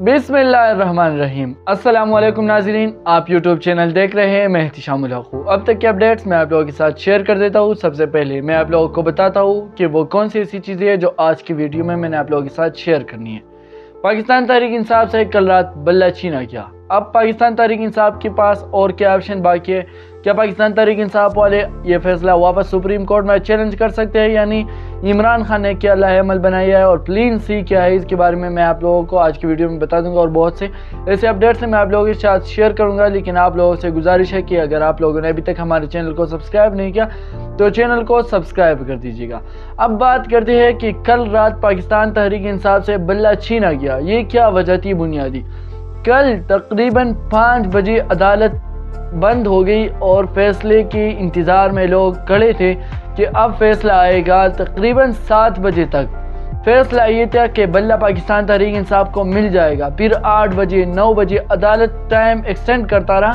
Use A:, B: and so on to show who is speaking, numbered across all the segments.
A: बिस्मिल्लाहिर्रहमानिर्रहीम। अस्सलाम वालेकुम नाज़रीन, आप यूट्यूब चैनल देख रहे हैं। मैं एहतिशामुल हक हूँ। अब तक के अपडेट्स मैं आप लोगों के साथ शेयर कर देता हूँ। सबसे पहले मैं आप लोगों को बताता हूँ कि वो कौन सी ऐसी चीज़ें हैं जो आज की वीडियो में मैंने आप लोगों के साथ शेयर करनी है। पाकिस्तान तहरीक इंसाफ से कल रात बल्ला छीना गया। अब पाकिस्तान तहरीक इंसाफ के पास और क्या ऑप्शन बाकी है? क्या पाकिस्तान तहरीक इंसाफ वाले ये फैसला वापस सुप्रीम कोर्ट में चैलेंज कर सकते हैं? यानी इमरान खान ने क्या लाहेअमल बनाया है और प्लान सी क्या है, इसके बारे में मैं आप लोगों को आज की वीडियो में बता दूंगा। और बहुत से ऐसे अपडेट्स मैं आप लोगों के साथ शेयर करूंगा। लेकिन आप लोगों से गुजारिश है कि अगर आप लोगों ने अभी तक हमारे चैनल को सब्सक्राइब नहीं किया तो चैनल को सब्सक्राइब कर दीजिएगा। अब बात करते हैं कि कल रात पाकिस्तान तहरीक इंसाफ से बल्ला छीना गया। ये क्या वजह थी बुनियादी? कल तकरीबन 5 बजे अदालत बंद हो गई और फैसले के इंतज़ार में लोग खड़े थे कि अब फैसला आएगा। तकरीबन 7 बजे तक फैसला ये था कि बल्ला पाकिस्तान तहरीक इंसाफ को मिल जाएगा। फिर 8 बजे 9 बजे अदालत टाइम एक्सटेंड करता रहा,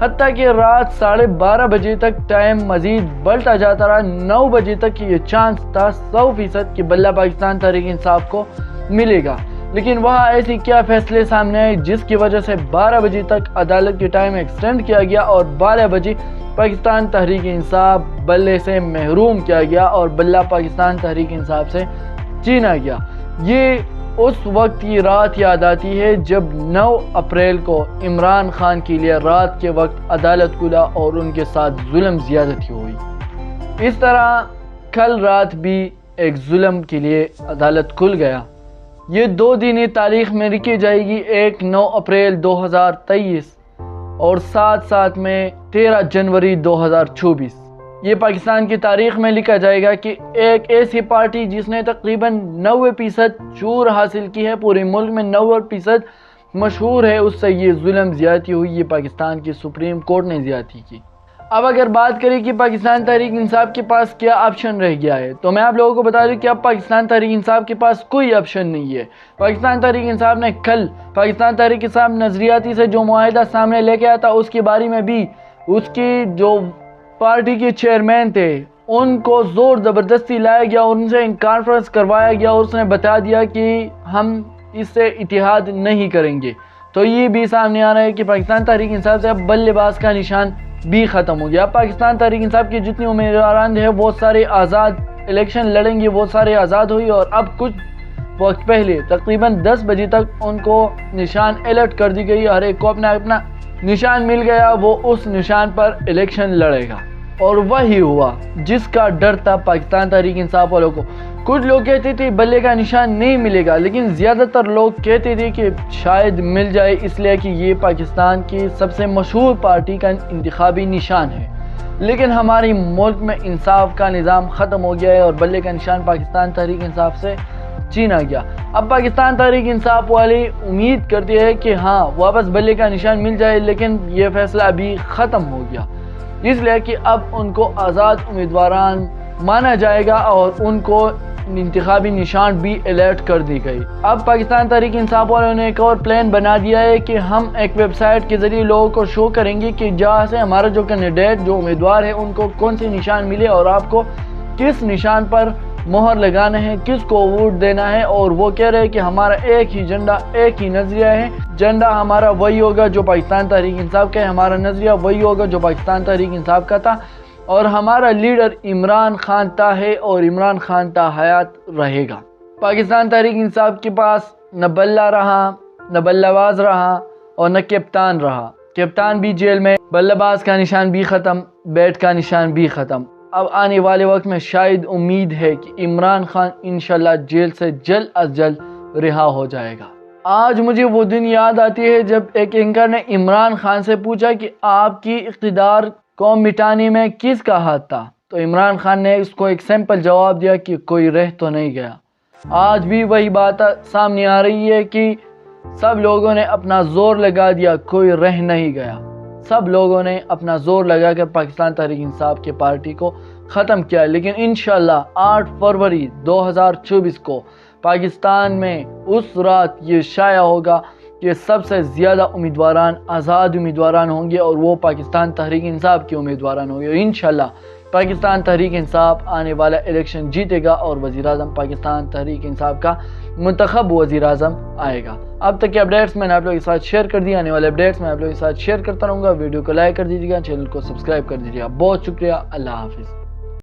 A: हत्ता कि रात 12:30 बजे तक टाइम मज़ीद बढ़ता जाता रहा। 9 बजे तक ये चांस था 100% कि बल्ला पाकिस्तान तहरीक इंसाफ को मिलेगा। लेकिन वहाँ ऐसी क्या फैसले सामने आए जिसकी वजह से 12 बजे तक अदालत के टाइम एक्सटेंड किया गया और 12 बजे पाकिस्तान तहरीक इंसाफ बल्ले से महरूम किया गया और बल्ला पाकिस्तान तहरीक इंसाफ से छीना गया। ये उस वक्त की रात याद आती है जब 9 अप्रैल को इमरान खान के लिए रात के वक्त अदालत खुला और उनके साथ जुल्म ज़्यादती हुई। इस तरह कल रात भी एक जुल्म के लिए अदालत खुल गया। ये 2 दिनी तारीख में लिखी जाएगी, एक 9 अप्रैल 2023 और साथ में 13 जनवरी 2024। ये पाकिस्तान की तारीख में लिखा जाएगा कि एक ऐसी पार्टी जिसने तकरीबन 90% शूर हासिल की है, पूरे मुल्क में 90% मशहूर है, उससे ये जुल्म ज़्यादती हुई। ये पाकिस्तान की सुप्रीम कोर्ट ने ज़्यादती की। अब अगर बात करें कि पाकिस्तान तहरीक इंसाफ के पास क्या ऑप्शन रह गया है, तो मैं आप लोगों को बता दूं कि अब पाकिस्तान तहरीक इंसाफ के पास कोई ऑप्शन नहीं है। पाकिस्तान तहरीक इंसाफ ने कल पाकिस्तान तहरीक इंसाफ नज़रियाती से जो मुआहिदा सामने लेके आया था, उसके बारे में भी उसकी जो पार्टी के चेयरमैन थे उनको ज़ोर ज़बरदस्ती लाया गया, उनसे कॉन्फ्रेंस करवाया गया और उसने बता दिया कि हम इससे इतिहाद नहीं करेंगे। तो ये भी सामने आ रहा है कि पाकिस्तान तहरीक इंसाफ से अब बल्लेबाज का निशान भी ख़त्म हो गया। पाकिस्तान तहरीक इंसाफ के जितने उम्मीदवार हैं वो सारे आज़ाद इलेक्शन लड़ेंगे, वो सारे आज़ाद हुई। और अब कुछ वक्त पहले तकरीबन 10 बजे तक उनको निशान अलर्ट कर दी गई। हर एक को अपना अपना निशान मिल गया, वो उस निशान पर इलेक्शन लड़ेगा। और वही हुआ जिसका डर था पाकिस्तान तहरीक इंसाफ वालों को। कुछ लोग कहते थे बल्ले का निशान नहीं मिलेगा, लेकिन ज़्यादातर लोग कहते थे कि शायद मिल जाए, इसलिए कि ये पाकिस्तान की सबसे मशहूर पार्टी का इंतखाबी निशान है। लेकिन हमारे मुल्क में इंसाफ का निज़ाम ख़त्म हो गया है और बल्ले का निशान पाकिस्तान तहरीक इंसाफ से छीना गया। अब पाकिस्तान तहरीक इंसाफ वाले उम्मीद करते हैं कि हाँ वापस बल्ले का निशान मिल जाए, लेकिन ये फैसला अभी ख़त्म हो गया, इसलिए कि अब उनको आज़ाद उम्मीदवारान माना जाएगा और उनको इंतखाबी निशान भी अलर्ट कर दी गई। अब पाकिस्तान तहरीक इंसाफ वालों ने एक और प्लान बना दिया है कि हम एक वेबसाइट के ज़रिए लोगों को शो करेंगे कि जहाँ से हमारा जो कैंडिडेट जो उम्मीदवार है उनको कौन से निशान मिले और आपको किस निशान पर मोहर लगाना है, किसको वोट देना है। और वो कह रहे हैं कि हमारा एक ही झंडा, एक ही नज़रिया है। झंडा हमारा वही होगा जो पाकिस्तान तहरीक इंसाफ का है, हमारा नज़रिया वही होगा जो पाकिस्तान तहरीक इंसाफ का था। और हमारा लीडर इमरान खान था है और इमरान खान था हयात रहेगा। पाकिस्तान तहरीक इंसाफ के पास न बल्ला रहा, न बल्लेबाज रहा और न कप्तान रहा। कप्तान भी जेल में, बल्लेबाज का निशान भी ख़त्म, बैट का निशान भी ख़त्म। अब आने वाले वक्त में शायद उम्मीद है कि इमरान खान इंशाल्लाह जेल से जल्द अज जल्द रिहा हो जाएगा। आज मुझे वो दिन याद आती है जब एक एंकर ने इमरान खान से पूछा कि आपकी इक़्तिदार को मिटाने में किसका हाथ था, तो इमरान खान ने इसको एक सिंपल जवाब दिया कि कोई रह तो नहीं गया। आज भी वही बात सामने आ रही है कि सब लोगों ने अपना जोर लगा दिया, कोई रह नहीं गया। सब लोगों ने अपना जोर लगाकर पाकिस्तान तहरीक इंसाफ की पार्टी को ख़त्म किया। लेकिन इंशाल्लाह 8 फरवरी 2024 को पाकिस्तान में उस रात ये शाया होगा कि सबसे ज़्यादा उम्मीदवारान आज़ाद उम्मीदवारान होंगे और वो पाकिस्तान तहरीक इंसाफ के उम्मीदवारान होंगे। इंशाल्लाह پاکستان تحریک انصاف آنے والا الیکشن جیتے گا اور وزیر اعظم پاکستان تحریک انصاف کا منتخب وزیر اعظم آئے گا۔ اب تک کے اپڈیٹس میں نے آپ لوگوں کے ساتھ شیئر کر دی، آنے والے اپڈیٹس میں آپ لوگوں کے ساتھ شیئر کرتا رہوں گا۔ ویڈیو کو لائک کر دیجیے گا، چینل کو سبسکرائب کر دیجیے گا۔ بہت شکریہ، اللہ حافظ۔